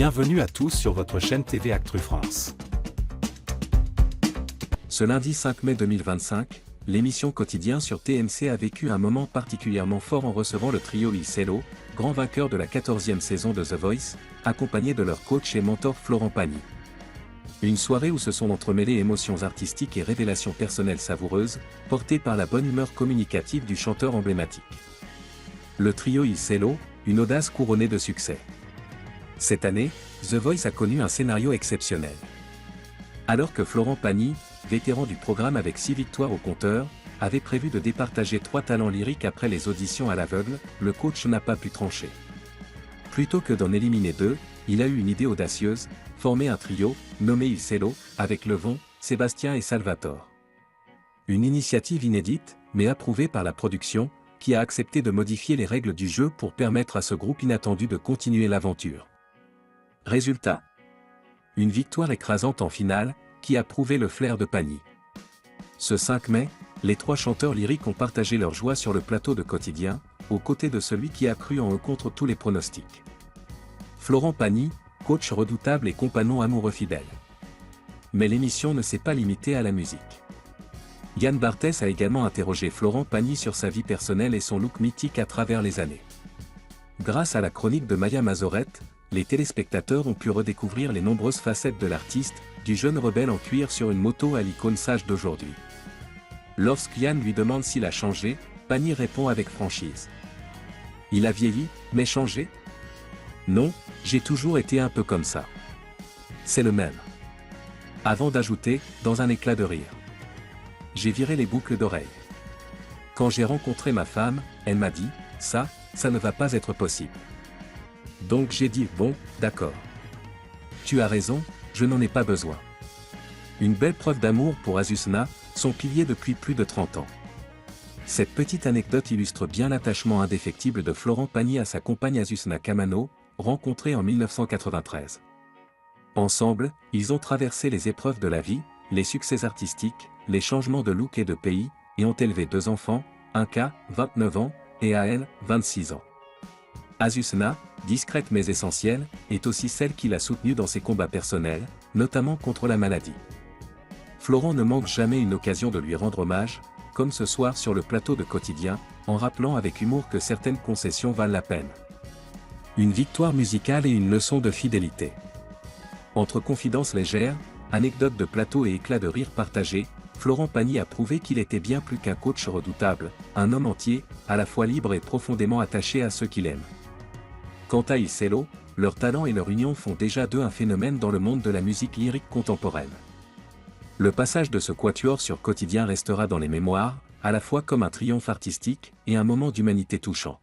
Bienvenue à tous sur votre chaîne TV Actu France. Ce lundi 5 mai 2025, l'émission Quotidien sur TMC a vécu un moment particulièrement fort en recevant le trio Il Cello, grand vainqueur de la 14e saison de The Voice, accompagné de leur coach et mentor Florent Pagny. Une soirée où se sont entremêlées émotions artistiques et révélations personnelles savoureuses, portées par la bonne humeur communicative du chanteur emblématique. Le trio Il Cello, une audace couronnée de succès. Cette année, The Voice a connu un scénario exceptionnel. Alors que Florent Pagny, vétéran du programme avec 6 victoires au compteur, avait prévu de départager 3 talents lyriques après les auditions à l'aveugle, le coach n'a pas pu trancher. Plutôt que d'en éliminer 2, il a eu une idée audacieuse, former un trio, nommé Il Cello, avec Levon, Sébastien et Salvatore. Une initiative inédite, mais approuvée par la production, qui a accepté de modifier les règles du jeu pour permettre à ce groupe inattendu de continuer l'aventure. Résultat. Une victoire écrasante en finale, qui a prouvé le flair de Pagny. Ce 5 mai, les 3 chanteurs lyriques ont partagé leur joie sur le plateau de Quotidien, aux côtés de celui qui a cru en eux contre tous les pronostics. Florent Pagny, coach redoutable et compagnon amoureux fidèle. Mais l'émission ne s'est pas limitée à la musique. Yann Barthès a également interrogé Florent Pagny sur sa vie personnelle et son look mythique à travers les années. Grâce à la chronique de Maya Mazorette, les téléspectateurs ont pu redécouvrir les nombreuses facettes de l'artiste, du jeune rebelle en cuir sur une moto à l'icône sage d'aujourd'hui. Lorsque Yann lui demande s'il a changé, Pagny répond avec franchise. Il a vieilli, mais changé? Non, j'ai toujours été un peu comme ça. C'est le même. Avant d'ajouter, dans un éclat de rire. J'ai viré les boucles d'oreilles. Quand j'ai rencontré ma femme, elle m'a dit, ça ne va pas être possible. Donc j'ai dit, bon, d'accord. Tu as raison, je n'en ai pas besoin. Une belle preuve d'amour pour Azucena, son pilier depuis plus de 30 ans. Cette petite anecdote illustre bien l'attachement indéfectible de Florent Pagny à sa compagne Azucena Kamano, rencontrée en 1993. Ensemble, ils ont traversé les épreuves de la vie, les succès artistiques, les changements de look et de pays, et ont élevé 2 enfants, Inka, 29 ans, et Ael, 26 ans. Azucena, discrète mais essentielle, est aussi celle qui l'a soutenue dans ses combats personnels, notamment contre la maladie. Florent ne manque jamais une occasion de lui rendre hommage, comme ce soir sur le plateau de Quotidien, en rappelant avec humour que certaines concessions valent la peine. Une victoire musicale et une leçon de fidélité. Entre confidences légères, anecdotes de plateau et éclats de rire partagés, Florent Pagny a prouvé qu'il était bien plus qu'un coach redoutable, un homme entier, à la fois libre et profondément attaché à ceux qu'il aime. Quant à Il Cello, leur talent et leur union font déjà d'eux un phénomène dans le monde de la musique lyrique contemporaine. Le passage de ce quatuor sur Quotidien restera dans les mémoires, à la fois comme un triomphe artistique et un moment d'humanité touchant.